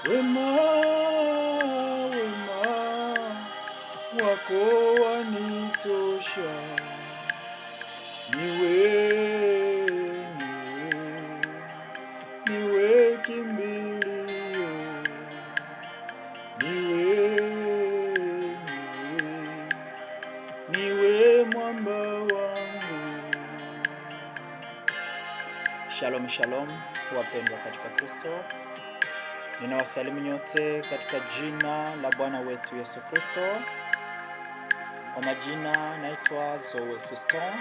Wema, wema wako wanitosha. Niwe, niwe kimbilio. Niwe, niwe mwamba wangu. Shalom, shalom wapendwa katika Kristo. Ninawasalimu nyote katika jina la Bwana wetu Yesu Kristo. Kwa majina naitwa Zoe Fiston.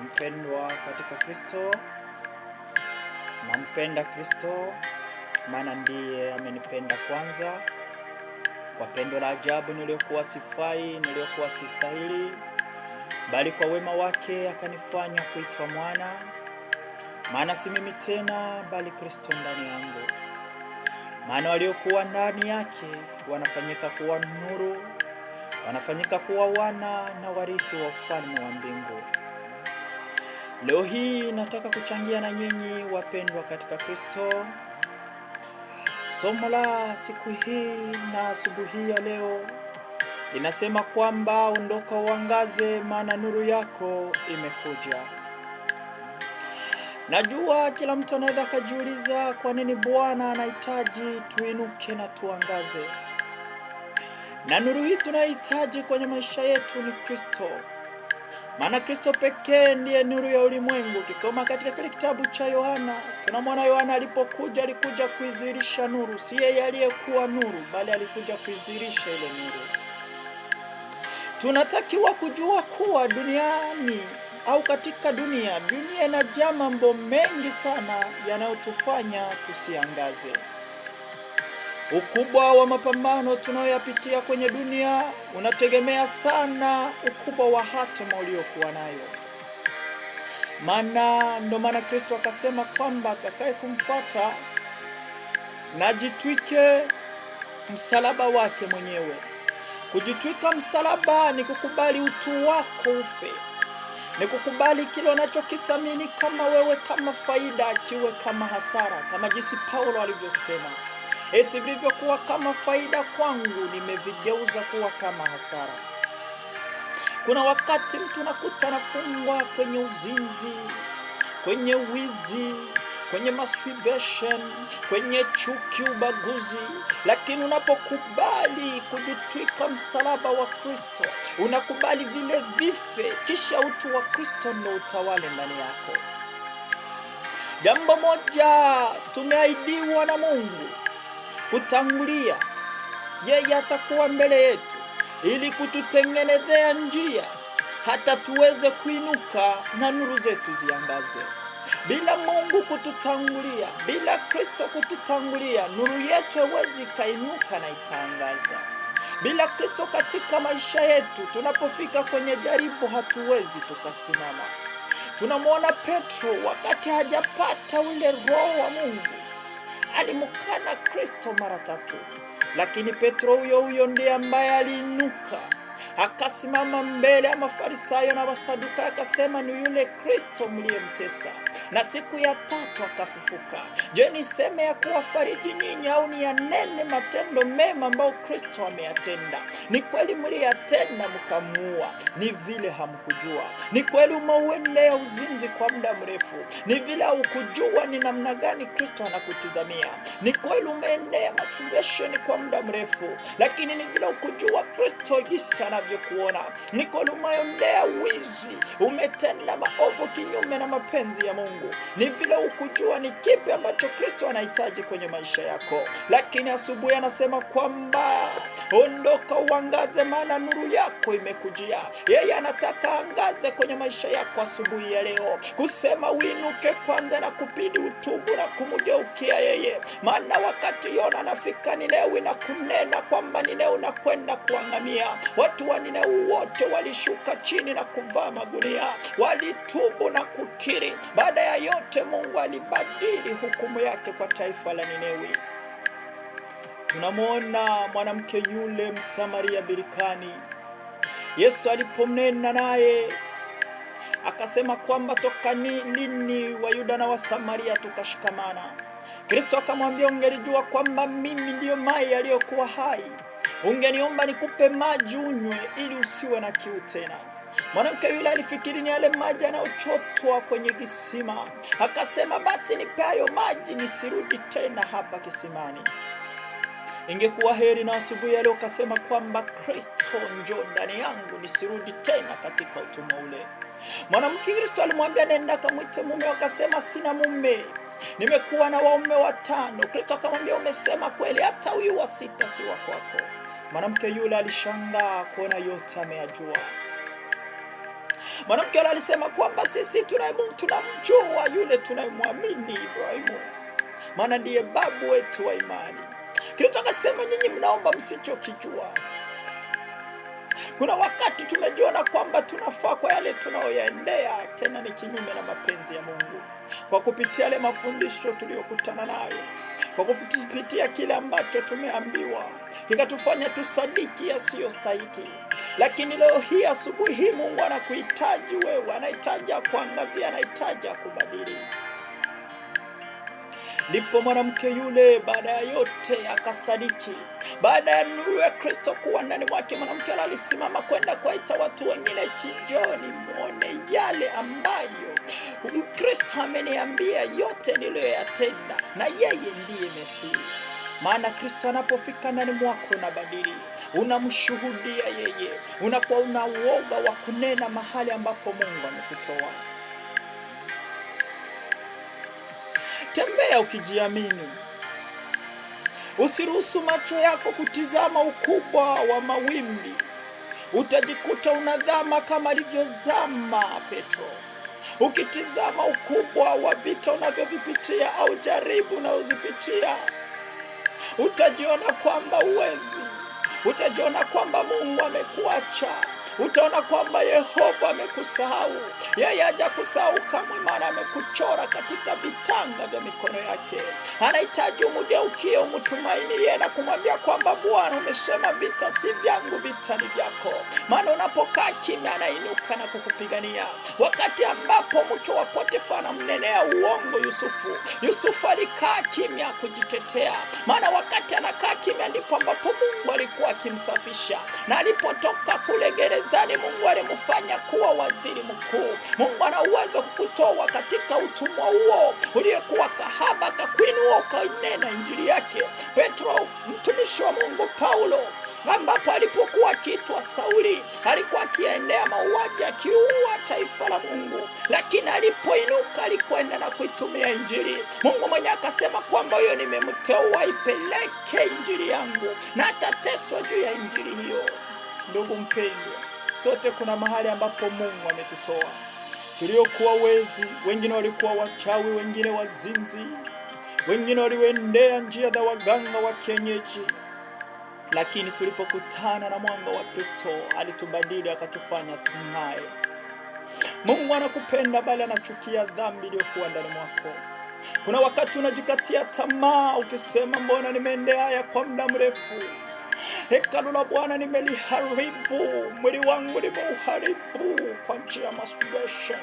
Mpendwa katika Kristo. Nampenda Kristo maana ndiye amenipenda kwanza. Kwa pendo la ajabu niliokuwa sifai, niliokuwa sistahili, bali kwa wema wake akanifanya kuitwa mwana. Maana si mimi tena bali Kristo ndani yangu. Maana waliokuwa ndani yake wanafanyika kuwa nuru, wanafanyika kuwa wana na warisi wa ufalme wa mbingu. Leo hii nataka kuchangia na nyinyi wapendwa katika Kristo. Somo la siku hii na asubuhi ya leo linasema kwamba ondoka uangaze, maana nuru yako imekuja. Najua kila mtu anaweza kujiuliza kwa nini Bwana anahitaji tuinuke na tuangaze. Na nuru hii tunahitaji kwenye maisha yetu ni Kristo. Maana Kristo pekee ndiye nuru ya ulimwengu. Ukisoma katika kile kitabu cha Yohana, tunamwona Yohana alipokuja alikuja kuidhihirisha nuru. Si yeye aliyekuwa nuru, bali alikuja kuidhihirisha ile nuru. Tunatakiwa kujua kuwa duniani au katika dunia inajaa mambo mengi sana yanayotufanya tusiangaze. Ukubwa wa mapambano tunayoyapitia kwenye dunia unategemea sana ukubwa wa hatima uliokuwa nayo. Ndo maana Kristo akasema kwamba atakaye kumfuata na jitwike msalaba wake mwenyewe. Kujitwika msalaba ni kukubali utu wako ufe. Ni kukubali kile unachokisamini kama wewe kama faida kiwe kama hasara, kama jinsi Paulo alivyosema. Eti vilivyokuwa kama faida kwangu nimevigeuza kuwa kama hasara. Kuna wakati mtu nakuta anafungwa kwenye uzinzi, kwenye wizi, kwenye masturbation, kwenye chuki, ubaguzi. Lakini unapokubali kujitwika msalaba wa Kristo, unakubali vile vife, kisha utu wa Kristo ndio utawale ndani yako. Jambo moja tumeahidiwa na Mungu, kutangulia. Yeye atakuwa mbele yetu ili kututengenezea njia hata tuweze kuinuka na nuru zetu ziangaze. Bila Mungu kututangulia, bila Kristo kututangulia, nuru yetu haiwezi kainuka na ikaangaza. Bila Kristo katika maisha yetu, tunapofika kwenye jaribu hatuwezi tukasimama. Tunamwona Petro wakati hajapata ule roho wa Mungu, alimkana Kristo mara 3. Lakini Petro huyo ndiye ambaye aliinuka, akasimama mbele ya Mafarisayo na Wasadukayo akasema ni yule Kristo mliyemtesa, na siku ya 3 akafufuka. Je, niseme ya kuwafariji nyinyi au ni yanene matendo mema ambayo Kristo ameyatenda? Ni kweli mliyatenda mkamuua, ni vile hamkujua. Ni kweli umeuendea uzinzi kwa muda mrefu, ni vile hukujua ni namna gani Kristo anakutizamia. Ni kweli umeendea masturbation kwa muda mrefu, lakini ni vile hukujua Kristo jinsi anavyokuona. Ni kweli umeendea wizi, umetenda maovu kinyume na mapenzi ya Mungu. Ni vile hukujua ni kipi ambacho Kristo anahitaji kwenye maisha yako. Lakini asubuhi anasema kwamba ondoka uangaze, maana nuru yako imekujia. Yeye anataka angaze kwenye maisha yako asubuhi ya leo, kusema uinuke kwanza na kupidi utubu na kumgeukia yeye. Maana wakati Yona anafika Ninewi na kunena kwamba Ninewi unakwenda kuangamia, watu wa Ninewi wote walishuka chini na kuvaa magunia, walitubu na kukiri. Baada ya yote Mungu alibadili hukumu yake kwa taifa la Ninewi. Tunamwona mwanamke yule Msamaria birikani, Yesu alipomnena naye akasema kwamba toka lini Wayuda na Wasamaria tukashikamana? Kristo akamwambia, ungelijua kwamba mimi ndiyo maji yaliyokuwa hai, ungeniomba nikupe maji unywe ili usiwe na kiu tena. Mwanamke yule alifikiri ni yale maji yanayochotwa kwenye kisima. Akasema, basi nipe hayo maji nisirudi tena hapa kisimani. Ingekuwa heri na asubuhi leo kasema kwamba Kristo, njoo ndani yangu nisirudi tena katika utumwa ule. Mwanamke Kristo alimwambia, nenda kamwite mume. Akasema, sina mume, nimekuwa na waume 5. Kristo akamwambia, umesema kweli, hata huyu wa 6 si wa kwako. Mwanamke yule alishangaa kuona yote ameyajua. Mwanamke yule alisema kwamba sisi tunamjua yule tunayemwamini Ibrahimu, maana ndiye babu wetu wa imani. Kristo akasema, nyinyi mnaomba msichokijua. Kuna wakati tumejiona kwamba tunafaa kwa yale tunayoyaendea, tena ni kinyume na mapenzi ya Mungu. Kwa kupitia yale mafundisho tuliyokutana nayo, kwa kupitia kile ambacho tumeambiwa, kikatufanya tusadiki yasiyostahili. Lakini leo hii, asubuhi hii, Mungu anakuhitaji wewe, anahitaji kuangazia, anahitaji kubadili. Ndipo mwanamke yule baada ya yote akasadiki. Baada ya nuru ya Kristo kuwa ndani mwake, mwanamke yule alisimama kwenda kuwaita watu wengine, njoni muone yale ambayo Kristo ameniambia yote niliyoyatenda, na yeye ndiye Mesiya. Maana Kristo anapofika ndani mwako unabadili, unamshuhudia yeye, unakuwa una uoga wa kunena mahali ambapo Mungu amekutoa. Tembea ukijiamini. Usiruhusu macho yako kutizama ukubwa wa mawimbi. Utajikuta unadhama kama alivyozama Petro. Ukitizama ukubwa wa vita unavyovipitia au jaribu unazozipitia, utajiona kwamba uwezi. Utajiona kwamba Mungu amekuacha. Utaona kwamba Yehova amekusahau. Yeye hajakusahau kamwe, maana amekuchora katika vitanga vya mikono yake. Anahitaji umgeukie, umtumaini yeye na kumwambia kwamba Bwana, umesema vita si vyangu, vita ni vyako. Maana unapokaa kimya, anainuka na kukupigania. Wakati ambapo mke wa Potifa anamnenea uongo Yusufu alikaa kimya kujitetea. Maana wakati anakaa kimya ndipo ambapo Mungu alikuwa akimsafisha. Na alipotoka kule gerezani, Mungu alimfanya kuwa waziri mkuu. Mungu ana uwezo kukutoa katika utumwa huo uliokuwa kahaba, akakuinua ukainena injili yake. Petro, mtumishi wa Mungu Paulo, ambapo alipokuwa akiitwa Sauli, alikuwa akiendea mauaji, akiua taifa la Mungu, lakini alipoinuka alikwenda na kuitumia injili. Mungu mwenyewe akasema kwamba huyo nimemteua ipeleke injili yangu, na atateswa juu ya injili hiyo. Ndugu mpendwa, sote kuna mahali ambapo Mungu ametutoa. Tuliokuwa wezi, wengine walikuwa wachawi, wengine wazinzi, wengine waliendea njia za waganga wa kienyeji. Lakini tulipokutana na mwanga wa Kristo, alitubadili, akatufanya tung'ae. Mungu anakupenda, bali anachukia dhambi iliyokuwa ndani mwako. Kuna wakati unajikatia tamaa ukisema, mbona nimeendea haya kwa muda mrefu? Hekalu la Bwana nimeliharibu, mwili wangu nimeuharibu kwa njia ya masturbation,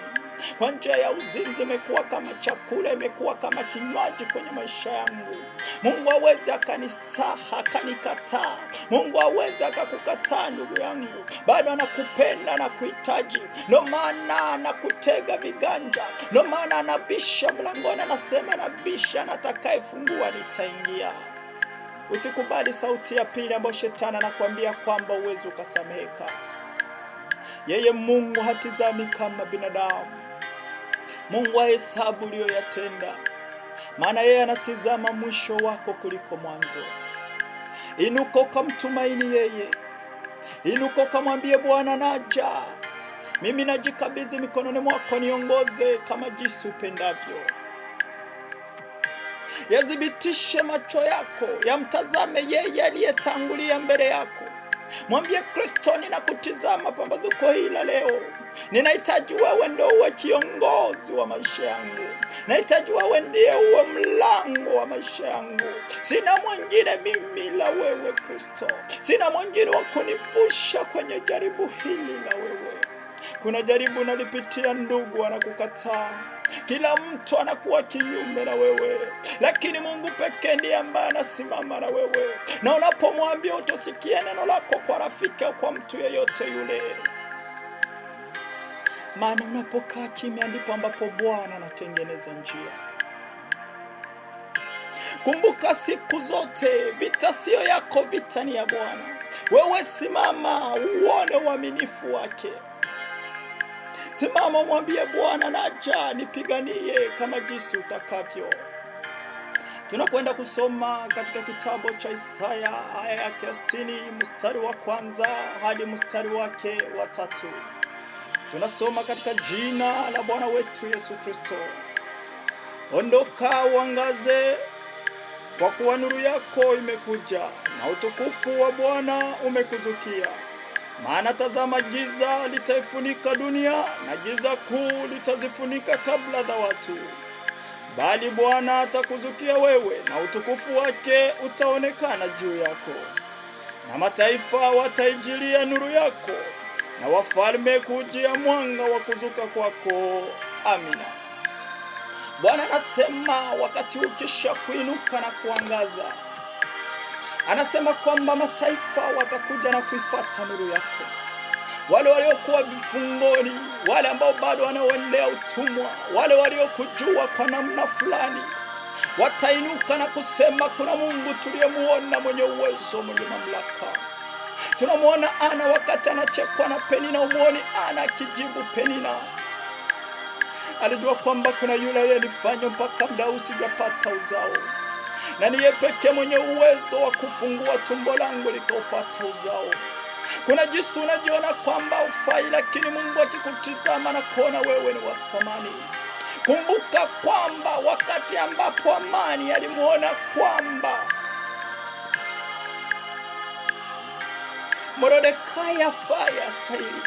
kwa njia ya uzinzi. Imekuwa kama chakula, imekuwa kama kinywaji kwenye maisha yangu. Mungu hawezi akanisaha, akanikataa. Mungu hawezi akakukataa ndugu yangu, bado anakupenda na kuhitaji. Ndio maana anakutega viganja, ndio maana anabisha mlangoni, anasema nabisha, na atakayefungua nitaingia. Usikubali sauti ya pili ambayo shetani anakuambia kwamba uwezi ukasameheka. Yeye Mungu hatizami kama binadamu. Mungu hahesabu uliyoyatenda, maana yeye anatizama mwisho wako kuliko mwanzo. Inuka ukamtumaini yeye. Inuka ukamwambie Bwana, naja, mimi najikabidhi mikononi mwako, niongoze kama jinsi upendavyo. Yadhibitishe macho yako, yamtazame yeye aliyetangulia mbele yako. Mwambie Kristo, ninakutizama pambazuko hili leo. Ninahitaji wewe ndio uwe kiongozi wa maisha yangu. Nahitaji wewe ndiye uwe mlango wa maisha yangu. Sina mwingine mimi la wewe Kristo. Sina mwingine wa kunivusha kwenye jaribu hili la wewe. Kuna jaribu unalipitia, ndugu anakukataa, kila mtu anakuwa kinyume na wewe, lakini Mungu pekee ndiye ambaye anasimama na wewe. Na unapomwambia, utosikia neno lako kwa rafiki au kwa mtu yeyote yule, maana unapokaa kimya ndipo ambapo Bwana anatengeneza njia. Kumbuka siku zote, vita sio yako, vita ni ya Bwana. Wewe simama uone uaminifu wake. Simama mwambie Bwana, naja nipiganie kama jinsi utakavyo. Tunakwenda kusoma katika kitabu cha Isaya aya yake 60 mstari wa kwanza hadi mstari wake wa 3. Tunasoma katika jina la Bwana wetu Yesu Kristo. Ondoka uangaze, kwa kuwa nuru yako imekuja na utukufu wa Bwana umekuzukia. Maana tazama, giza litaifunika dunia na giza kuu litazifunika kabla za watu. Bali Bwana atakuzukia wewe, na utukufu wake utaonekana juu yako. Na mataifa wataijilia nuru yako, na wafalme kujia mwanga wa kuzuka kwako. Amina. Bwana anasema wakati ukisha kuinuka na kuangaza, anasema kwamba mataifa watakuja na kuifuata nuru yako. Wale waliokuwa vifungoni, wale ambao bado wanaoendea utumwa, wale waliokujua kwa namna fulani, watainuka na kusema kuna Mungu tuliyemuona, mwenye uwezo, mwenye mamlaka. Tunamuona Ana wakati anachekwa na Penina, umuoni Ana akijibu Penina. Alijua kwamba kuna yule alifanya mpaka muda usijapata uzao, na niye pekee mwenye uwezo wa kufungua tumbo langu likaupata uzao. Kuna jinsi unajiona kwamba ufai, lakini Mungu akikutizama na kuona wewe ni wa thamani. Kumbuka kwamba wakati ambapo Amani alimuona kwamba Mordekai hafai, hastahili,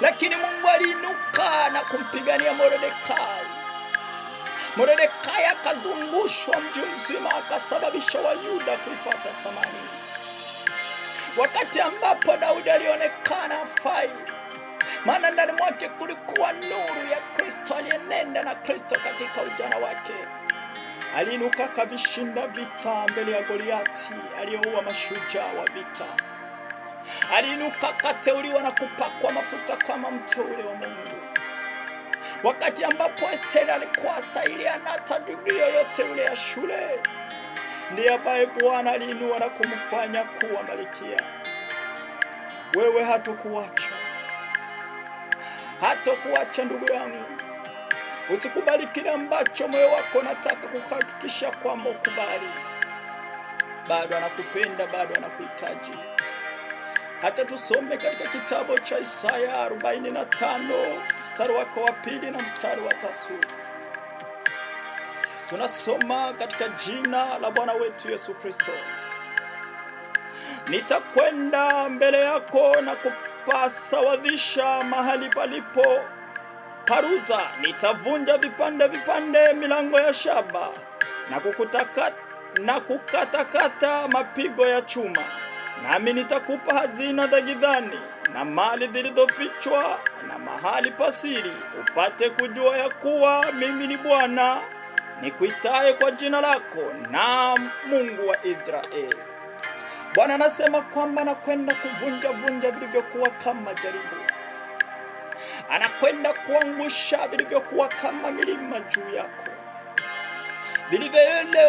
lakini Mungu aliinuka na kumpigania Mordekai. Mordekai akazungushwa mji mzima, akasababisha Wayuda kuipata thamani. Wakati ambapo Daudi alionekana hafai, maana ndani mwake kulikuwa nuru ya Kristo, aliyenenda na Kristo katika ujana wake, aliinuka akavishinda vita mbele ya Goliati aliyeua mashujaa wa vita. Aliinuka akateuliwa na kupakwa mafuta kama mteule wa Mungu. Wakati ambapo Esther alikuwa hastahili hata digrii yoyote yule ya shule, ndiye ambaye Bwana aliinua na kumfanya kuwa malkia. Wewe hatakuacha ndugu yangu. Usikubali kile ambacho moyo wako nataka kuhakikisha kwamba ukubali. Bado anakupenda, bado anakuhitaji. Hata tusome katika kitabu cha Isaya 45 mstari wake wa 2 na mstari wa 3. Tunasoma katika jina la Bwana wetu Yesu Kristo. Nitakwenda mbele yako na kupasawadhisha mahali palipo paruza. Nitavunja vipande vipande milango ya shaba na kukatakata mapigo ya chuma. Nami nitakupa hazina za gizani na mali zilizofichwa na mahali pasiri, upate kujua ya kuwa mimi ni Bwana nikuitaye kwa jina lako, na Mungu wa Israeli. Bwana anasema kwamba anakwenda kuvunja vilivyokuwa kama jaribu. Anakwenda kuangusha vilivyokuwa kama milima juu yako, vilivyo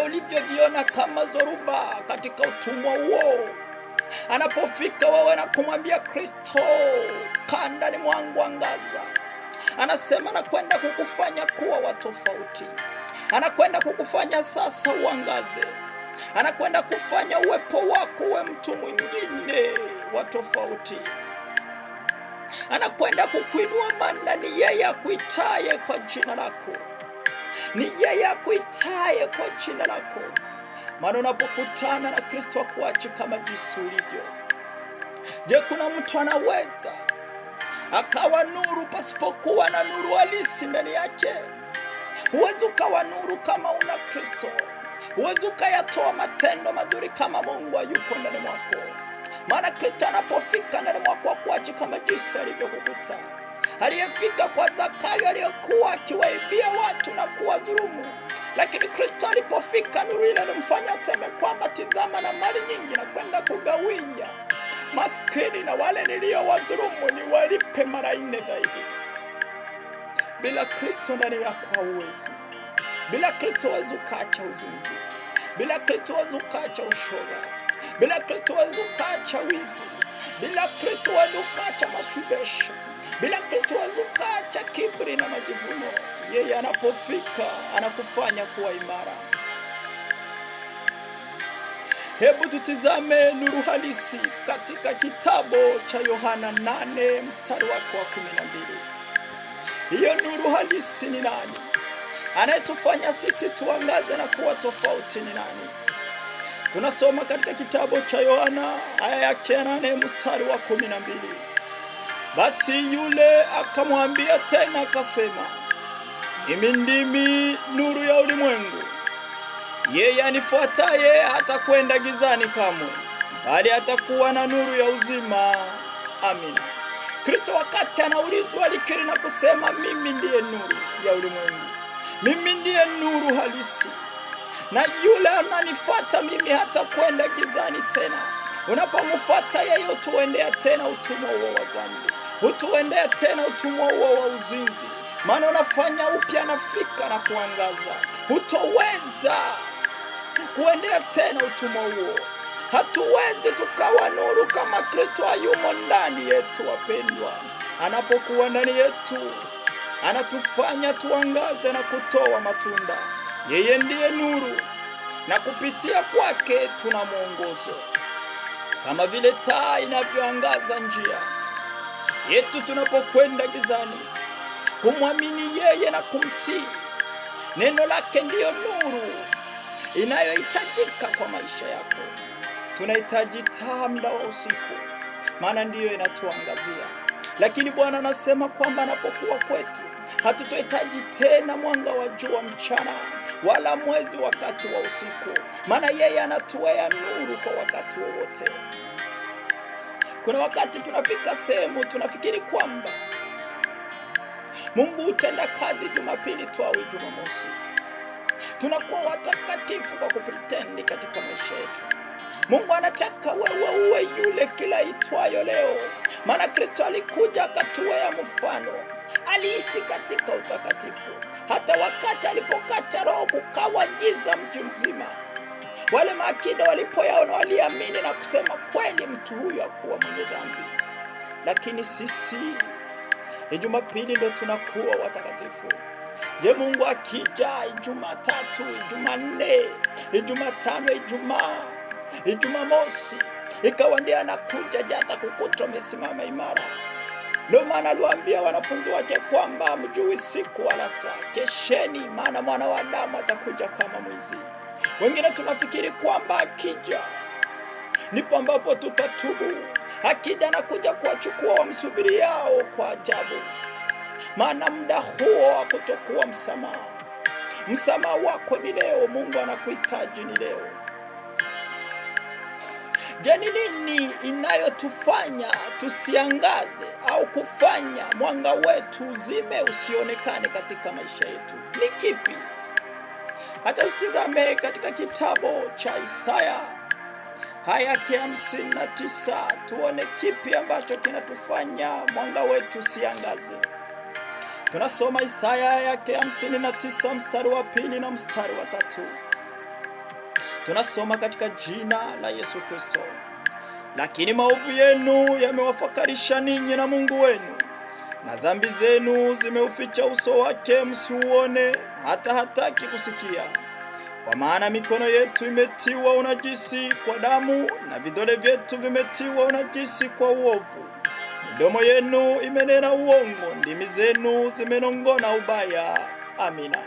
ulivyoviona kama zoruba katika utumwa huo. Anapofika wewe na kumwambia Kristo, kaa ndani mwangu, angaza. Anasema anakwenda kukufanya kuwa wa tofauti. Anakwenda kukufanya sasa uangaze. Anakwenda kufanya uwepo wako uwe mtu mwingine wa tofauti. Anakwenda kukuinua, maana ni yeye akuitaye kwa jina lako. Ni yeye akuitaye kwa jina lako. Maana unapokutana na Kristo akuache kama jinsi ulivyo. Je, kuna mtu anaweza akawa nuru pasipokuwa na nuru halisi ndani yake? Huwezi ukawa nuru kama una Kristo. Huwezi ukayatoa matendo mazuri kama Mungu hayupo ndani mwako. Maana Kristo anapofika ndani mwako akuache kama jinsi alivyokukuta. aliyefika kwa Zakayo aliyekuwa akiwaibia watu na kuwadhulumu. Lakini Kristo alipofika, nuru ile ilimfanya aseme kwamba tizama, na mali nyingi na kwenda kugawia maskini, na wale niliowadhulumu niwalipe mara 4 zaidi. Bila Kristo ndani yako hauwezi. Bila Kristo huwezi ukaacha uzinzi. Bila Kristo huwezi ukaacha ushoga. Bila Kristo huwezi ukaacha wizi. Bila Kristo huwezi ukaacha masturbation. Bila Kristo huwezi ukaacha kiburi na majivuno. Yeye anapofika anakufanya kuwa imara. Hebu tutizame nuru halisi katika kitabu cha Yohana 8 mstari wake wa 12. Hiyo nuru halisi ni nani? Anayetufanya sisi tuangaze na kuwa tofauti ni nani? Tunasoma katika kitabu cha Yohana aya yake 8 mstari wa 12. Basi yule akamwambia tena akasema, mimi ndimi nuru ya ulimwengu. Yeye anifuataye hatakwenda gizani kamwe, bali atakuwa na nuru ya uzima. Amina. Kristo wakati anaulizwa alikiri na kusema, mimi ndiye nuru ya ulimwengu. Mimi ndiye nuru halisi. Na yule ananifuata mimi hatakwenda gizani tena. Unapomfuata yeye hutuendea tena utumwa huo wa dhambi. Hutuendea tena utumwa huo wa uzinzi. Maana unafanya upya nafika na kuangaza. Hutoweza kuendea tena utumwa huo. Hatuwezi tukawa nuru kama Kristo hayumo ndani yetu. Wapendwa, anapokuwa ndani yetu anatufanya tuangaze na kutoa matunda. Yeye ndiye nuru, na kupitia kwake tuna mwongozo. Kama vile taa inavyoangaza njia yetu tunapokwenda gizani, kumwamini yeye na kumtii. Neno lake ndiyo nuru inayohitajika kwa maisha yako. Tunahitaji taa muda wa usiku, maana ndiyo inatuangazia. Lakini Bwana anasema kwamba anapokuwa kwetu hatutohitaji tena mwanga wa jua mchana, wala mwezi wakati wa usiku, maana yeye anatuwea nuru kwa wakati wowote. Kuna wakati tunafika sehemu tunafikiri kwamba Mungu hutenda kazi Jumapili tu au Jumamosi. Tunakuwa watakatifu kwa kupretendi katika maisha yetu. Mungu anataka wewe uwe yule kila itwayo leo. Maana Kristo alikuja akatuwea mfano. Aliishi katika utakatifu. Hata wakati alipokata roho kukawa giza mji mzima. Wale maakida walipoyaona waliamini na kusema kweli mtu huyu hakuwa mwenye dhambi. Lakini sisi Jumapili ndo tunakuwa watakatifu. Je, Mungu akija Jumatatu, Jumanne, Jumatano, Jumamosi ikawa ndiye anakuja, je atakukuta umesimama imara? Ndio maana aliwaambia wanafunzi wake kwamba mjui siku wala saa, kesheni maana mwana wa Adamu atakuja kama mwizi. Wengine tunafikiri kwamba akija ndipo ambapo tutatubu. Akija anakuja kuwachukua wamsubiri yao kwa ajabu. Maana muda huo wa kutokuwa msamaha. Msamaha wako ni leo. Mungu anakuhitaji ni leo. Je, ni nini inayotufanya tusiangaze au kufanya mwanga wetu uzime usionekane katika maisha yetu? Ni kipi? Hata tutizame katika kitabu cha Isaya aya ya 59 tuone kipi ambacho kinatufanya mwanga wetu usiangaze. Tunasoma Isaya aya ya 59 mstari wa 2 na mstari wa 3. Tunasoma katika jina la Yesu Kristo. Lakini maovu yenu yamewafakarisha ninyi na Mungu wenu, na dhambi zenu zimeuficha uso wake msiuone, hata hataki kusikia. Kwa maana mikono yetu imetiwa unajisi kwa damu, na vidole vyetu vimetiwa unajisi kwa uovu. Midomo yenu imenena uongo, ndimi zenu zimenong'ona ubaya. Amina.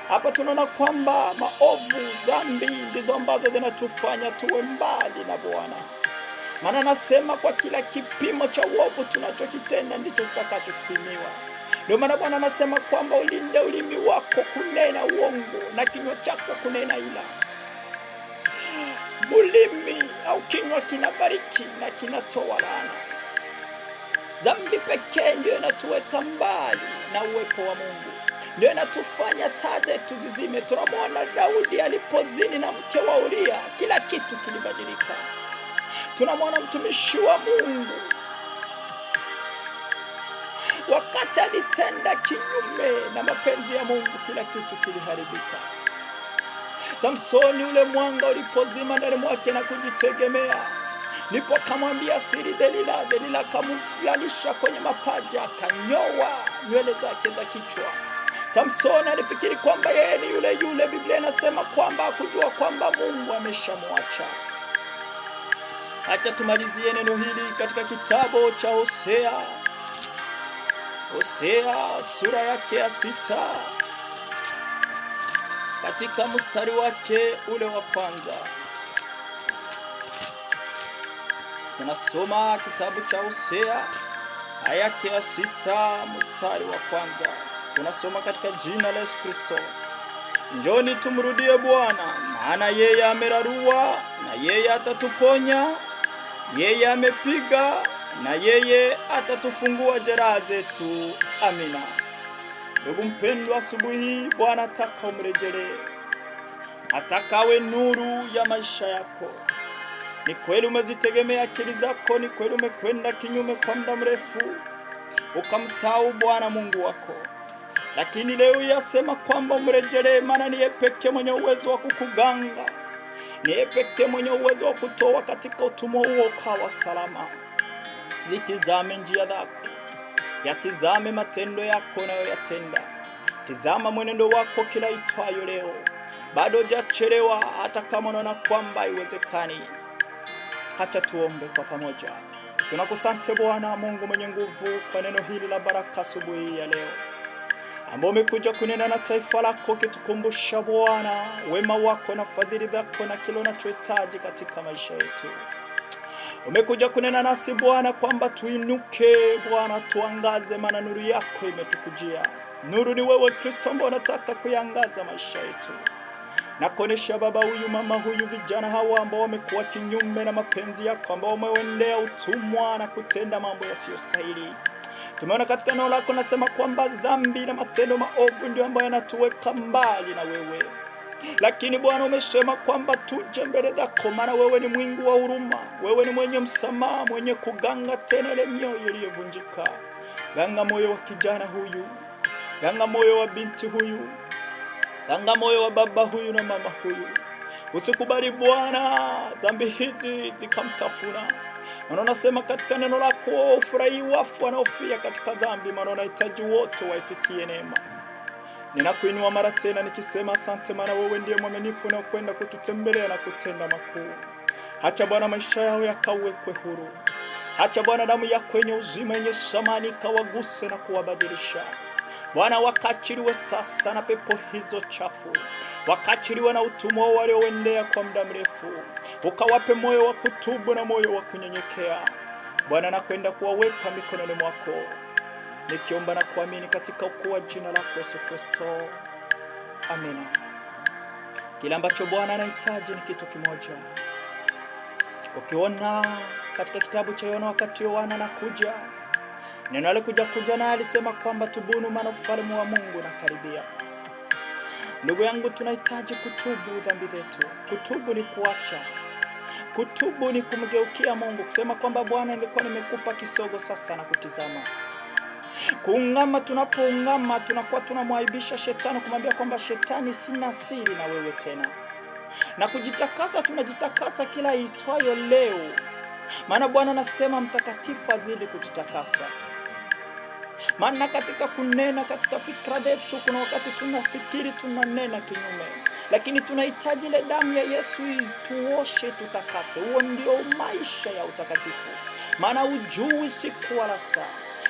Hapa tunaona kwamba maovu, dhambi ndizo ambazo zinatufanya tuwe mbali na Bwana. Maana nasema kwa kila kipimo cha uovu tunachokitenda ndicho tutakachokipimiwa. Ndio maana Bwana anasema kwamba ulinde ulimi wako kunena uongo na kinywa chako kunena ila. Ulimi au kinywa kinabariki na kinatoa laana. Dhambi pekee ndio inatuweka mbali na uwepo wa Mungu, ndio inatufanya taa zetu zizime. Tunamwona Daudi alipozini na mke wa Uria, kila kitu kilibadilika. Tunamwona mtumishi wa Mungu wakati alitenda kinyume na mapenzi ya Mungu, kila kitu kiliharibika. Samsoni, ule mwanga ulipozima ndani mwake na kujitegemea, ndipo akamwambia siri Delila. Delila akamlalisha kwenye mapaja, akanyoa nywele zake za kichwa. Samsoni alifikiri kwamba yeye ni yule yule. Biblia inasema kwamba hakujua kwamba Mungu ameshamwacha. Acha tumalizie neno hili katika kitabu cha Hosea. Hosea sura yake ya 6 katika mstari wake ule wa kwanza. Tunasoma kitabu cha Hosea aya yake ya 6 mstari wa kwanza. Tunasoma katika jina la Yesu Kristo. Njoni tumrudie Bwana, maana yeye amerarua na yeye atatuponya, yeye amepiga na yeye atatufungua jeraha zetu. Amina. Ndugu mpendwa, asubuhi Bwana ataka umrejelee, ataka awe nuru ya maisha yako. Ni kweli umezitegemea akili zako, ni kweli umekwenda kinyume kwa muda mrefu ukamsahau Bwana Mungu wako, lakini leo yasema kwamba umrejelee, maana ni yeye pekee mwenye uwezo wa kukuganga, ni yeye pekee mwenye uwezo wa kutoa katika utumwa huo ukawa salama. Zitizame njia zako, yatizame matendo yako unayoyatenda. Tizama mwenendo wako kila itwayo leo. Bado hujachelewa, hata kama unaona kwamba haiwezekani. Acha tuombe kwa pamoja. Tunakusante Bwana Mungu mwenye nguvu kwa neno hili la baraka asubuhi ya leo, ambao umekuja kunena na taifa lako, kitukumbusha Bwana wema wako na fadhili zako na kile unachohitaji katika maisha yetu. Umekuja kunena nasi Bwana kwamba tuinuke Bwana, tuangaze, maana nuru yako imetukujia. Nuru ni wewe Kristo, ambao unataka kuyangaza maisha yetu na kuonesha baba huyu, mama huyu, vijana hawa ambao wamekuwa kinyume na mapenzi yako, ambao wamewendea utumwa na kutenda mambo yasiyostahili. Tumeona katika neno lako nasema kwamba dhambi na matendo maovu ndio ambayo yanatuweka mbali na wewe, lakini Bwana umesema kwamba tuje mbele zako, maana wewe ni mwingi wa huruma, wewe ni mwenye msamaha, mwenye kuganga tena ile mioyo iliyovunjika. Ganga moyo wa kijana huyu, ganga moyo wa binti huyu, ganga moyo wa baba huyu na mama huyu. Usikubali Bwana dhambi hizi zikamtafuna, maana unasema katika neno lako ufurahi wafu wanaofia katika dhambi, maana unahitaji wote waifikie neema. Ninakuinua mara tena nikisema asante, maana wewe ndiye mwaminifu na kwenda kututembelea na kutenda makuu. Acha Bwana maisha yao yakawekwe huru. Acha Bwana damu yako yenye uzima yenye thamani kawaguse na kuwabadilisha. Bwana wakachiliwe sasa na pepo hizo chafu, wakachiliwe na utumwa walioendea kwa muda mrefu. Ukawape moyo wa kutubu na moyo wa kunyenyekea. Bwana nakwenda kuwaweka mikononi mwako, nikiomba na kuamini katika ukuu wa jina lako Yesu Kristo. Amina. Kile ambacho Bwana anahitaji ni kitu kimoja. Ukiona katika kitabu cha Yohana, wakati Yohana anakuja, neno alikuja na alisema kwamba tubuni, maana ufalme wa Mungu unakaribia. Ndugu yangu, tunahitaji kutubu dhambi zetu. Kutubu ni kuacha. Kutubu ni kumgeukia Mungu, kusema kwamba Bwana, nilikuwa nimekupa kisogo, sasa na kutizama. Kuungama, tunapoungama tunakuwa tunamwaibisha shetani, kumwambia kwamba shetani, sina siri na wewe tena. Na kujitakasa, tunajitakasa kila itwayo leo, maana Bwana anasema mtakatifu azidi kujitakasa. Maana katika kunena, katika fikra zetu, kuna wakati tunafikiri tunanena kinyume, lakini tunahitaji ile damu ya Yesu tuoshe, tutakase. Huo ndio maisha ya utakatifu, maana hujui siku wala saa.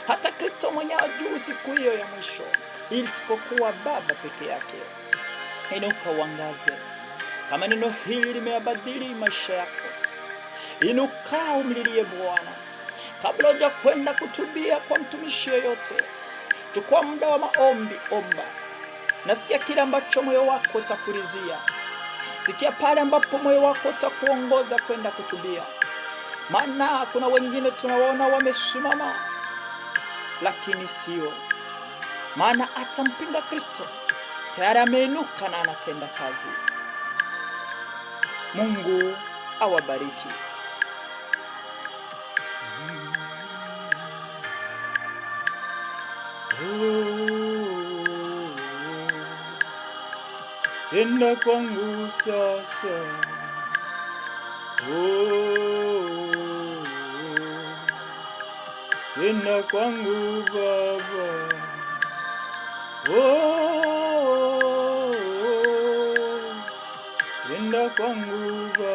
Hata Kristo mwenyewe hajui siku hiyo ya mwisho, isipokuwa Baba peke yake. Inuka uangaze, kama neno hili limeyabadili maisha yako. Inuka umlilie Bwana. Kabla hujakwenda kutubia kwa mtumishi yoyote, chukua muda wa maombi, omba. Nasikia kile ambacho moyo wako utakurizia. Sikia pale ambapo moyo wako utakuongoza kwenda kutubia. Maana kuna wengine tunawaona wamesimama, lakini sio, maana atampinga Kristo tayari ameinuka na anatenda kazi. Mungu awabariki. Tenda kwangu sasa, tenda kwangu Baba, tenda kwangu Baba.